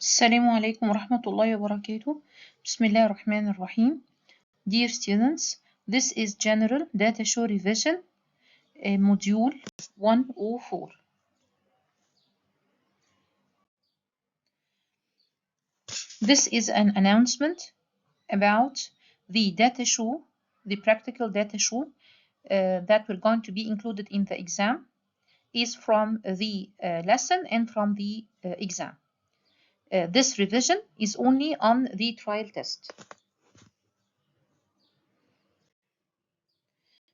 السلام عليكم ورحمة الله وبركاته. بسم الله الرحمن الرحيم. Dear students, this is General Data Show Revision, Module 104. This is an announcement about the data show, the practical data show that we're going to be included in the exam is from the lesson and from the exam. This revision is only on the trial test.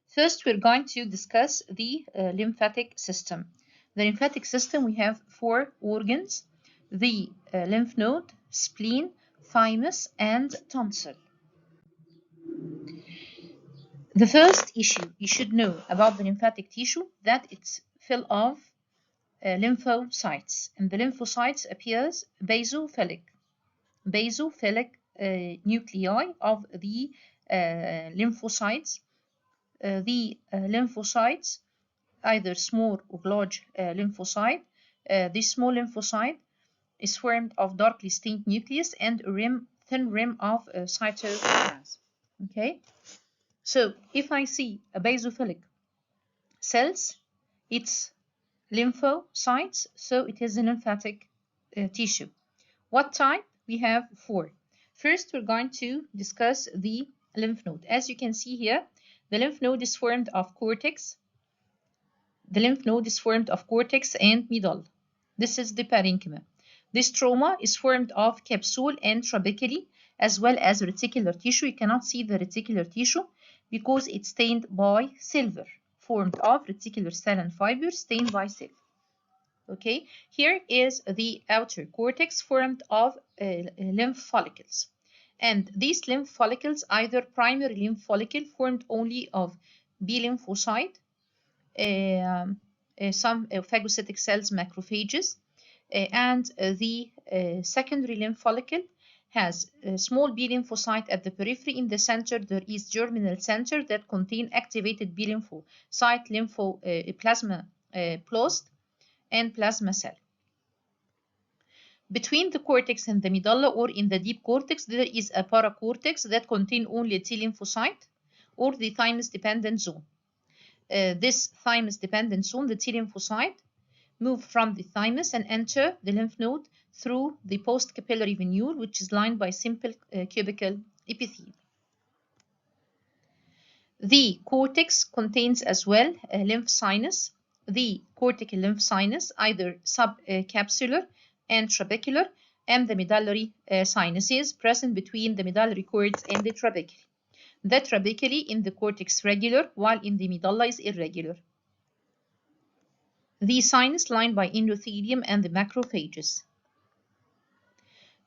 First, we're going to discuss the lymphatic system. The lymphatic system, we have four organs: the lymph node, spleen, thymus, and tonsil. The first issue you should know about the lymphatic tissue that it's full of lymphocytes, and the lymphocytes appears basophilic nuclei of the lymphocytes. The lymphocytes, either small or large lymphocyte. This small lymphocyte is formed of darkly stained nucleus and a thin rim of cytoplasm. Okay, so if I see a basophilic cells, it's lymphocytes, so it is a lymphatic tissue. What type? We have four. First, we're going to discuss the lymph node. As you can see here, the lymph node is formed of cortex. The lymph node is formed of cortex and medulla. This is the parenchyma. The stroma is formed of capsule and trabeculae, as well as reticular tissue. You cannot see the reticular tissue because it's stained by silver, formed of reticular cell and fibers stained by silver. Okay, here is the outer cortex formed of lymph follicles. And these lymph follicles, either primary lymph follicle formed only of B lymphocyte, some phagocytic cells, macrophages, and the secondary lymph follicle has a small B lymphocyte at the periphery. In the center, there is germinal center that contain activated B lymphocyte, plasmablast, and plasma cell. Between the cortex and the medulla, or in the deep cortex, there is a paracortex that contain only T lymphocyte, or the thymus-dependent zone. This thymus-dependent zone, the T lymphocyte, move from the thymus and enter the lymph node through the post-capillary venule, which is lined by simple cubical epithelium. The cortex contains as well a lymph sinus. The cortical lymph sinus, either subcapsular and trabecular, and the medullary sinuses present between the medullary cords and the trabeculae. The trabeculae in the cortex regular, while in the medulla is irregular. The sinus lined by endothelium and the macrophages.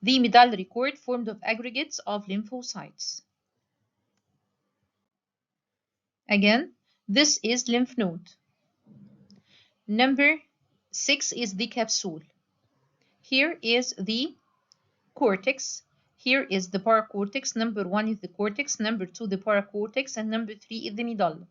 The medullary cord formed of aggregates of lymphocytes. Again, this is lymph node. Number 6 is the capsule. Here is the cortex. Here is the paracortex. Number 1 is the cortex. Number 2 the paracortex, and number 3 is the medulla.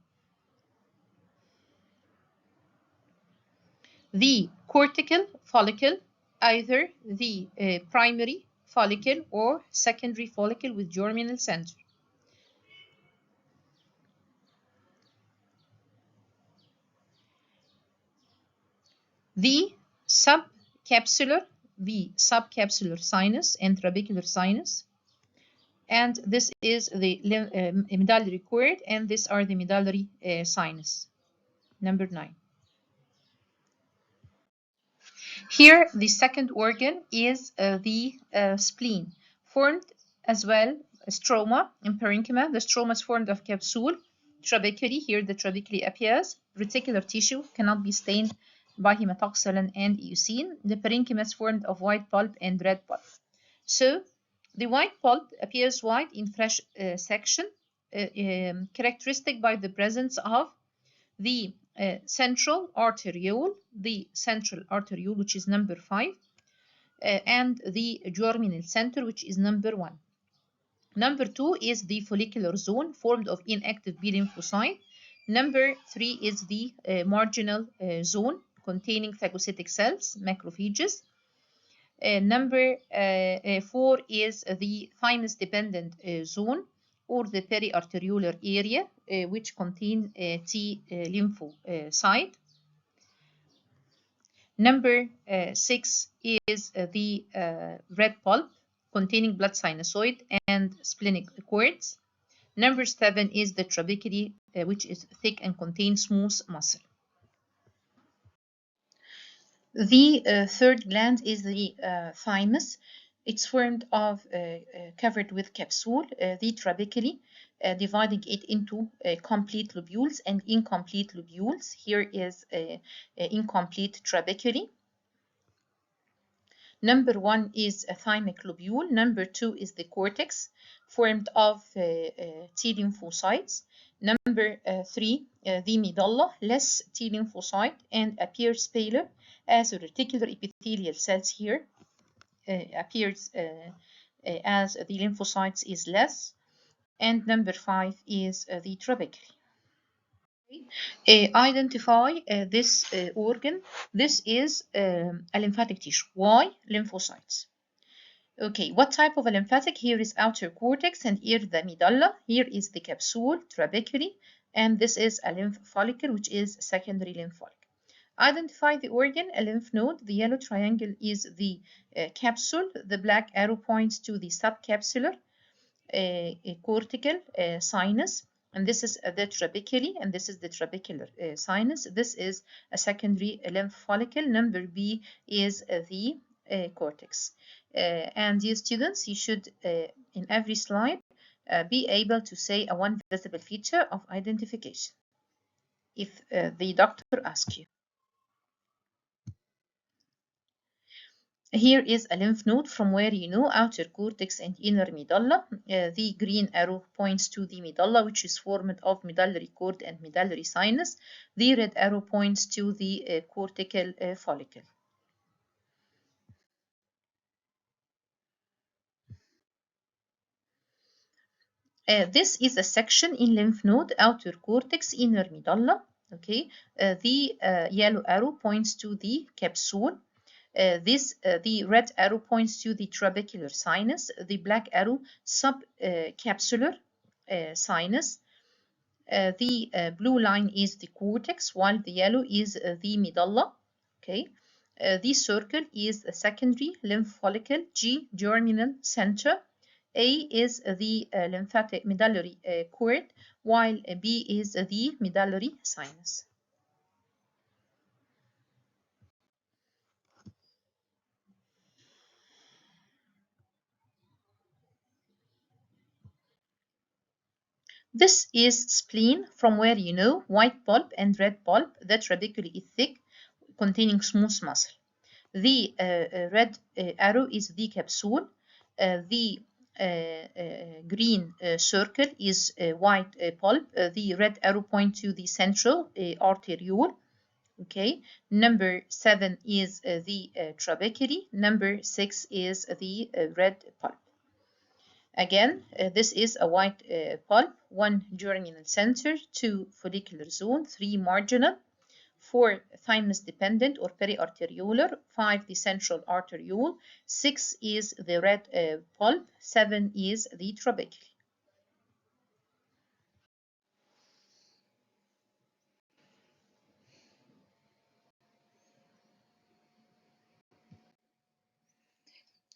The cortical follicle, either the primary follicle or secondary follicle with germinal center. The subcapsular sinus and trabecular sinus, and this is the medullary cord, and these are the medullary sinus. Number 9. Here, the second organ is the spleen, formed as well stroma and parenchyma. The stroma is formed of capsule, trabeculae. Here, the trabeculae appears. Reticular tissue cannot be stained by hematoxylin and eosine. The parenchyma is formed of white pulp and red pulp. So, the white pulp appears white in fresh section, characteristic by the presence of the central arteriole, which is number 5, and the germinal center, which is number 1. Number 2 is the follicular zone, formed of inactive B lymphocyte. Number 3 is the marginal zone, containing phagocytic cells, macrophages. Number 4 is the thymus dependent zone or the periarteriolar area, which contain T lymphocyte. Number 6 is the red pulp containing blood sinusoid and splenic cords. Number 7 is the trabeculae, which is thick and contains smooth muscle. The third gland is the thymus. It's formed of covered with capsule, the trabeculae, dividing it into complete lobules and incomplete lobules. Here is a incomplete trabeculae. Number 1 is a thymic lobule. Number 2 is the cortex, formed of T lymphocytes. Number 3, the medulla, less T lymphocyte and appears paler as reticular epithelial cells here appears as the lymphocytes is less. And number 5 is the trabeculae. Identify this organ. This is a lymphatic tissue. Why? Lymphocytes. Okay, what type of a lymphatic? Here is outer cortex and here the medulla. Here is the capsule, trabeculae, and this is a lymph follicle, which is secondary lymph follicle. Identify the organ, a lymph node. The yellow triangle is the capsule. The black arrow points to the subcapsular cortical sinus, and this is the trabeculae, and this is the trabecular sinus. This is a secondary lymph follicle. Number B is the cortex. And dear students, you should in every slide be able to say a one visible feature of identification if the doctor asks you. Here is a lymph node from where you know outer cortex and inner medulla. The green arrow points to the medulla, which is formed of medullary cord and medullary sinus. The red arrow points to the cortical follicle. This is a section in lymph node, outer cortex, inner medulla. Okay, the yellow arrow points to the capsule. The red arrow points to the trabecular sinus. The black arrow subcapsular sinus. The blue line is the cortex, while the yellow is the medulla. Okay. The circle is a secondary lymph follicle. G, germinal center. A is the lymphatic medullary cord, while B is the medullary sinus. This is spleen, from where you know white pulp and red pulp. The trabeculae is thick, containing smooth muscle. The red arrow is the capsule. The green circle is white pulp. The red arrow points to the central arteriole. Okay. Number 7 is the trabeculae. Number 6 is the red pulp. Again, this is a white pulp, 1 germinal center, 2 follicular zone, 3 marginal, 4 thymus dependent or periarteriolar, 5 the central arteriole, 6 is the red pulp, 7 is the trabeculae.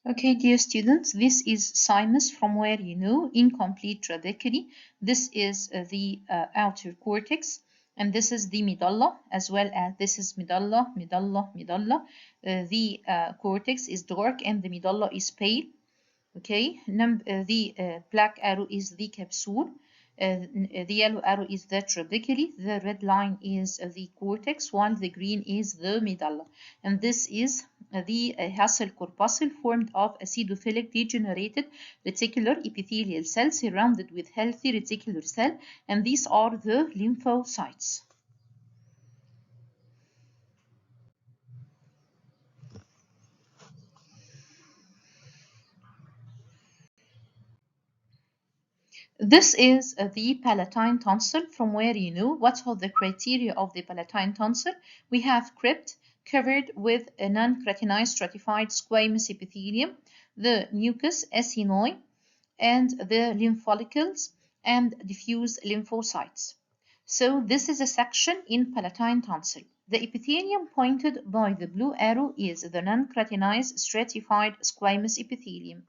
Okay, dear students, this is thymus, from where you know incomplete trabeculae. This is the outer cortex, and this is the medulla, as well as this is medulla, medulla, medulla. The cortex is dark and the medulla is pale. Okay, the black arrow is the capsule. The yellow arrow is the trabeculae. The red line is the cortex, while the green is the medulla. And this is the Hassel corpuscle, formed of acidophilic degenerated reticular epithelial cells surrounded with healthy reticular cell, and these are the lymphocytes. This is the palatine tonsil, from where you know what are the criteria of the palatine tonsil. We have crypt covered with a non-keratinized stratified squamous epithelium, the mucus acini, and the lymph follicles and diffuse lymphocytes. So this is a section in palatine tonsil. The epithelium pointed by the blue arrow is the non-keratinized stratified squamous epithelium.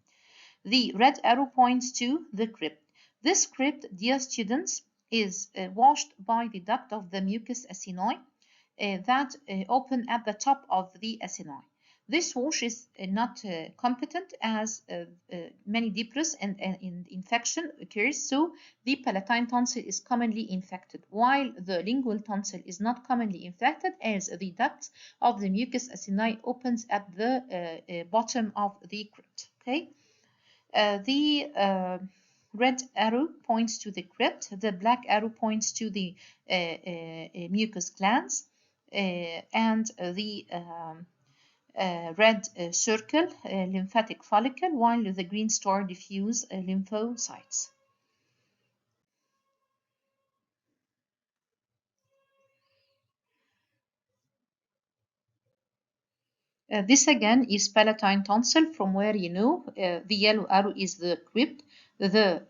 The red arrow points to the crypt. This crypt, dear students, is washed by the duct of the mucus acini that open at the top of the acini. This wash is not competent as many debris and infection occurs, so the palatine tonsil is commonly infected, while the lingual tonsil is not commonly infected as the duct of the mucus acini opens at the bottom of the crypt. Okay. The red arrow points to the crypt, the black arrow points to the mucus glands, and the red circle, lymphatic follicle, while the green star diffuse lymphocytes. This again is palatine tonsil, from where you know the yellow arrow is the crypt, the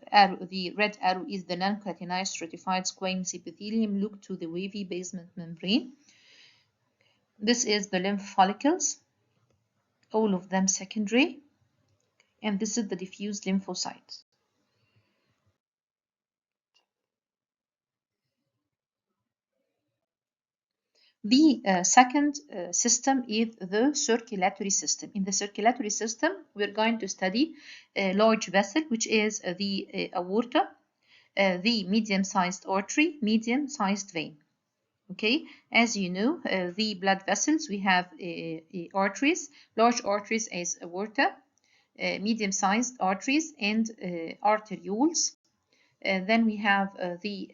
red arrow is the non-keratinized stratified squamous epithelium. Look to the wavy basement membrane. This is the lymph follicles, all of them secondary, and this is the diffuse lymphocytes. The second system is the circulatory system. In the circulatory system, we're going to study a large vessel, which is the aorta, the medium-sized artery, medium-sized vein. Okay, as you know, the blood vessels, we have arteries, large arteries as aorta, medium-sized arteries, and arterioles. Then we have the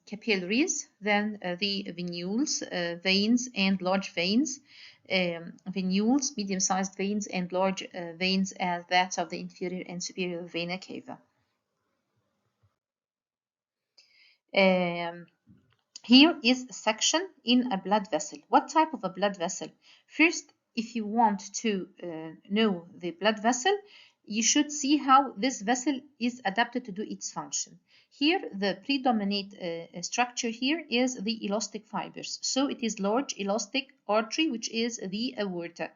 capillaries, then the venules, veins and large veins, venules, medium-sized veins and large veins as that of the inferior and superior vena cava. Here is a section in a blood vessel. What type of a blood vessel? First, if you want to know the blood vessel, you should see how this vessel is adapted to do its function. Here, the predominant structure here is the elastic fibers. So it is large elastic artery, which is the aorta.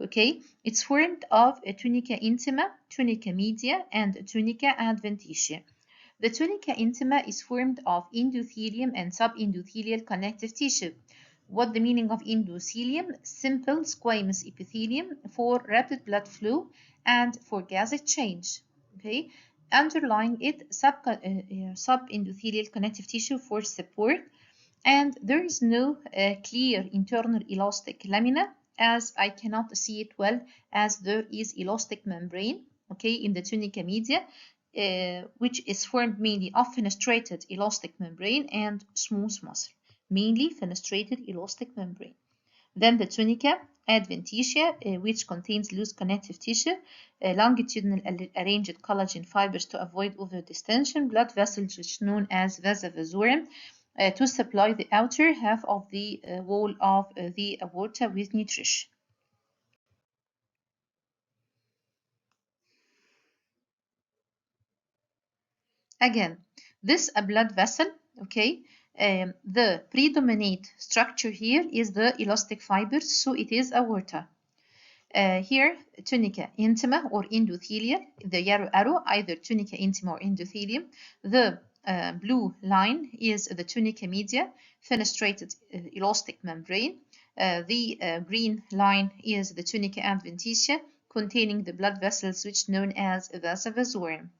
Okay, it's formed of a tunica intima, tunica media, and tunica adventitia. The tunica intima is formed of endothelium and subendothelial connective tissue. What the meaning of endothelium? Simple squamous epithelium for rapid blood flow and for gas exchange. Okay, underlying it subendothelial connective tissue for support, and there is no clear internal elastic lamina, as I cannot see it well, as there is elastic membrane, okay, in the tunica media, which is formed mainly of fenestrated elastic membrane and smooth muscle, mainly fenestrated elastic membrane. Then the tunica adventitia, which contains loose connective tissue, longitudinal arranged collagen fibers to avoid overdistension, blood vessels which known as vasa vasorum, to supply the outer half of the wall of the aorta with nutrition. Again, this a blood vessel, okay? The predominant structure here is the elastic fibers, so it is aorta. Here, tunica intima or endothelial, the yellow arrow, either tunica intima or endothelium. The blue line is the tunica media, fenestrated elastic membrane. The green line is the tunica adventitia, containing the blood vessels which known as vasa vasorum.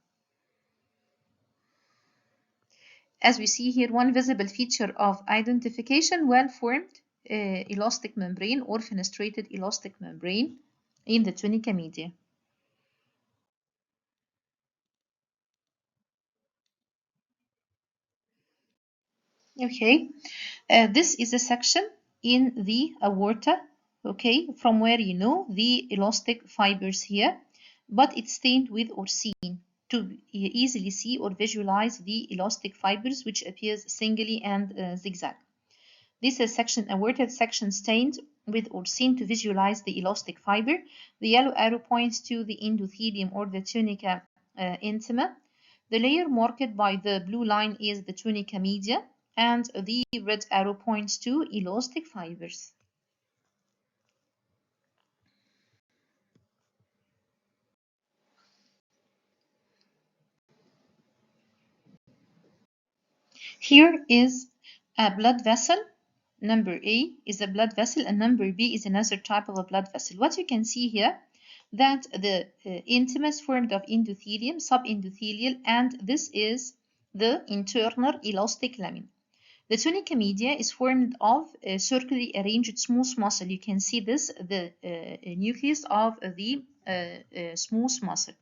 As we see here, one visible feature of identification, well-formed elastic membrane or fenestrated elastic membrane in the tunica media. Okay, this is a section in the aorta, okay, from where you know the elastic fibers here, but it's stained with or seen. to easily see or visualize the elastic fibers which appears singly and zigzag. This is section awarded section stained with or seen to visualize the elastic fiber. The yellow arrow points to the endothelium or the tunica intima. The layer marked by the blue line is the tunica media, and the red arrow points to elastic fibers. Here is a blood vessel. Number A is a blood vessel and number B is another type of a blood vessel. What you can see here, that the intima is formed of endothelium, subendothelial, and this is the internal elastic lamina. The tunica media is formed of a circularly arranged smooth muscle. You can see this, the nucleus of the smooth muscle.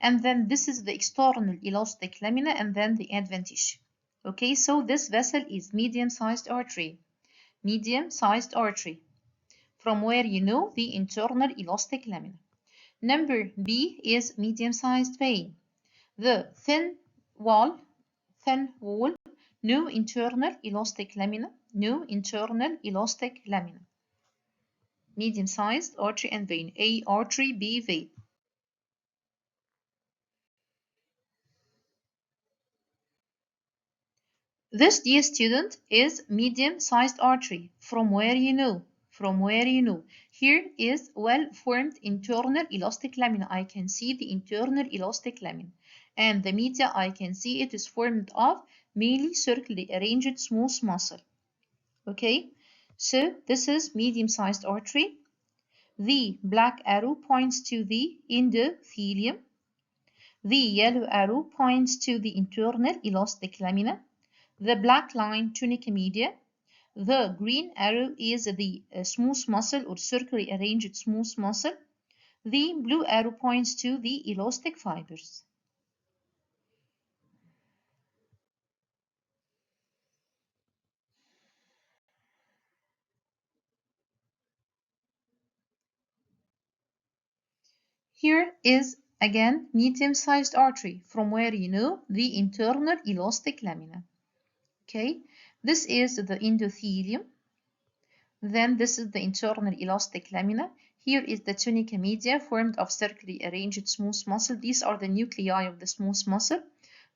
And then this is the external elastic lamina and then the adventitia. Okay, so this vessel is medium-sized artery. Medium-sized artery, from where you know the internal elastic lamina. Number B is medium-sized vein. The thin wall, no internal elastic lamina, no internal elastic lamina. Medium-sized artery and vein. A artery, B vein. This, dear student, is medium-sized artery. From where you know. From where you know. Here is well-formed internal elastic lamina. I can see the internal elastic lamina. And the media, I can see it is formed of mainly circularly arranged smooth muscle. Okay, so this is medium-sized artery. The black arrow points to the endothelium. The yellow arrow points to the internal elastic lamina. The black line, tunica media. The green arrow is the smooth muscle or circularly arranged smooth muscle. The blue arrow points to the elastic fibers. Here is again medium-sized artery, from where you know the internal elastic lamina. Okay, this is the endothelium. Then this is the internal elastic lamina. Here is the tunica media formed of circularly arranged smooth muscle. These are the nuclei of the smooth muscle.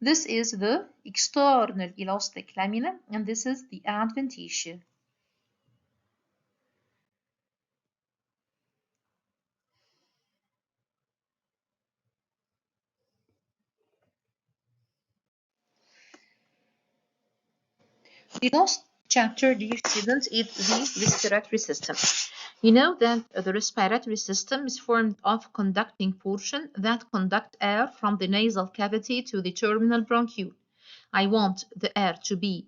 This is the external elastic lamina, and this is the adventitia. The last chapter, dear students, is the respiratory system. You know that the respiratory system is formed of conducting portion that conduct air from the nasal cavity to the terminal bronchiole. I want the air to be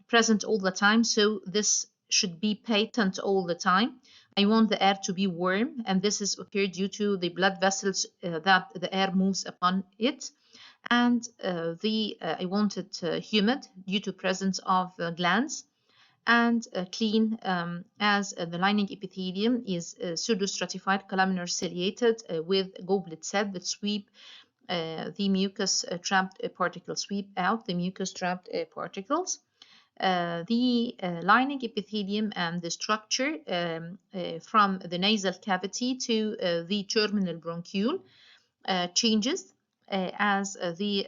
present all the time, so this should be patent all the time. I want the air to be warm, and this is occurred due to the blood vessels that the air moves upon it. And I want it humid due to presence of glands, and clean as the lining epithelium is pseudostratified columnar ciliated with goblet cell that sweep the mucus trapped particles, sweep out the mucus trapped particles. The lining epithelium and the structure from the nasal cavity to the terminal bronchiole changes as the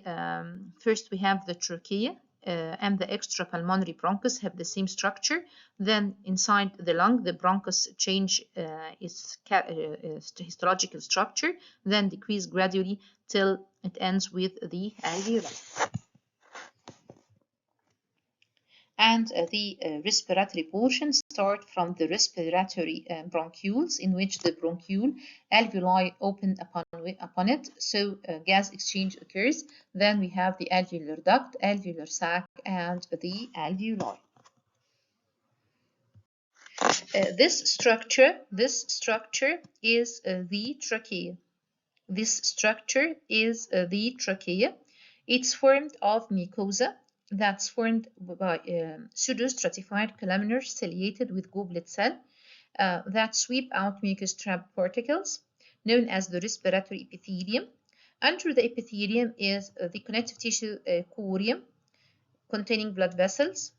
first we have the trachea and the extrapulmonary bronchus have the same structure. Then inside the lung, the bronchus change its histological structure, then decrease gradually till it ends with the alveoli. And the respiratory portion start from the respiratory bronchioles, in which the bronchiole alveoli open upon it, so gas exchange occurs. Then we have the alveolar duct, alveolar sac, and the alveoli. This structure is the trachea. This structure is the trachea. It's formed of mucosa that's formed by pseudostratified columnar ciliated with goblet cell that sweep out mucus trapped particles, known as the respiratory epithelium. Under the epithelium is the connective tissue corium containing blood vessels,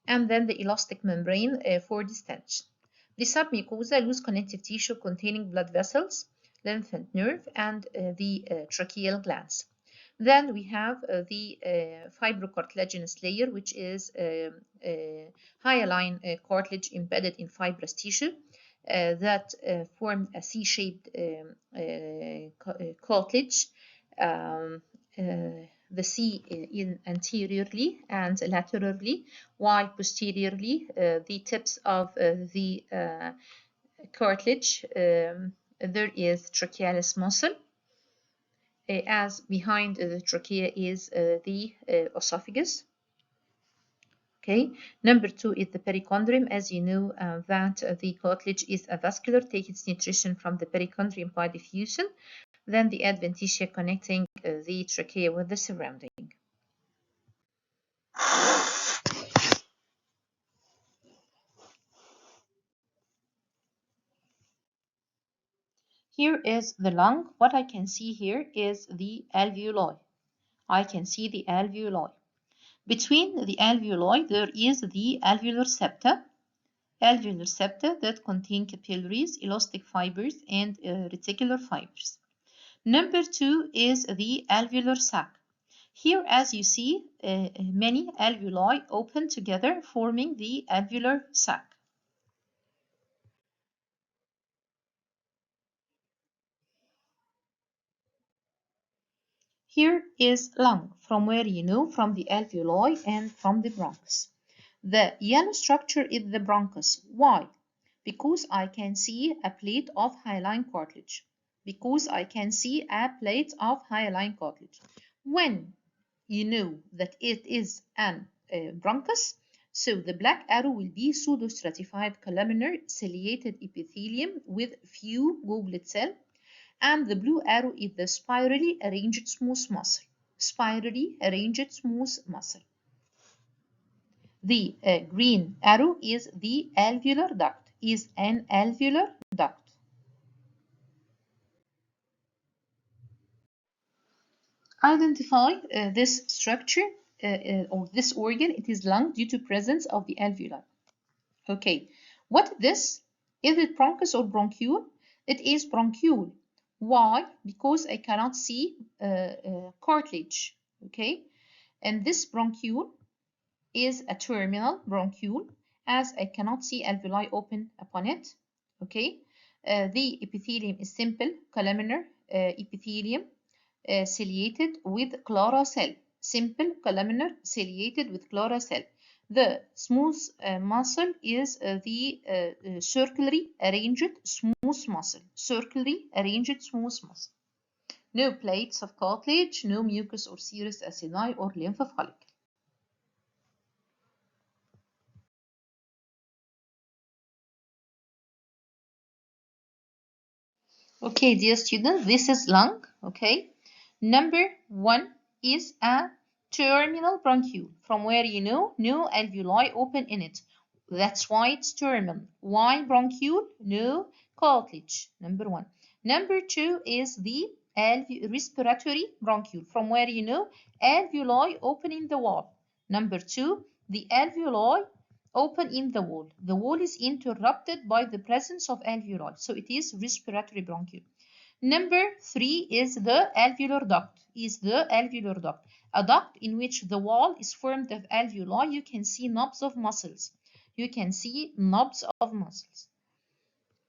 and then the elastic membrane for distension. The submucosa loose connective tissue containing blood vessels, lymph and nerve, and the tracheal glands. Then we have the fibrocartilaginous layer, which is hyaline cartilage embedded in fibrous tissue that form a C-shaped cartilage. The C in anteriorly and laterally, while posteriorly the tips of the cartilage there is trachealis muscle, as behind the trachea is the esophagus. Okay, number 2 is the perichondrium. As you know that the cartilage is avascular, takes its nutrition from the perichondrium by diffusion. Then the adventitia connecting the trachea with the surrounding. Here is the lung. What I can see here is the alveoli. I can see the alveoli. Between the alveoli, there is the alveolar septa. Alveolar septa that contain capillaries, elastic fibers, and reticular fibers. Number 2 is the alveolar sac. Here, as you see, many alveoli open together, forming the alveolar sac. Here is lung, from where you know, from the alveoli and from the bronchus. The yellow structure is the bronchus. Why? Because I can see a plate of hyaline cartilage. Because I can see a plate of hyaline cartilage. When you know that it is an bronchus, so the black arrow will be pseudostratified columnar ciliated epithelium with few goblet cells, and the blue arrow is the spirally arranged smooth muscle. Spirally arranged smooth muscle. The green arrow is the alveolar duct, is an alveolar duct. Identify this structure or this organ. It is lung due to presence of the alveoli. Okay, what is this? Is it bronchus or bronchiole? It is bronchiole. Why? Because I cannot see cartilage. Okay, and this bronchiole is a terminal bronchiole, as I cannot see alveoli open upon it. Okay, the epithelium is simple columnar epithelium ciliated with clara cell. Simple columnar ciliated with clara cell. The smooth muscle is the circularly arranged smooth muscle. Circularly arranged smooth muscle. No plates of cartilage, no mucus or serous acini or lymph follicle. Okay, dear students, this is lung. Okay, number 1 is a terminal bronchiole, from where you know no alveoli open in it. That's why it's terminal. Why bronchiole? No cartilage. Number 1. Number 2 is the respiratory bronchiole, from where you know alveoli open in the wall. Number 2, the alveoli open in the wall. The wall is interrupted by the presence of alveoli, so it is respiratory bronchiole. Number 3 is the alveolar duct. A duct in which the wall is formed of alveoli. You can see knobs of muscles.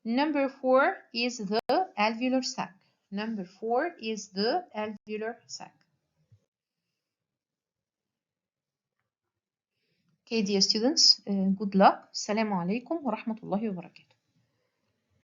Number 4 is the alveolar sac. Okay, dear students, good luck. Assalamu alaikum wa rahmatullahi wa barakatuh.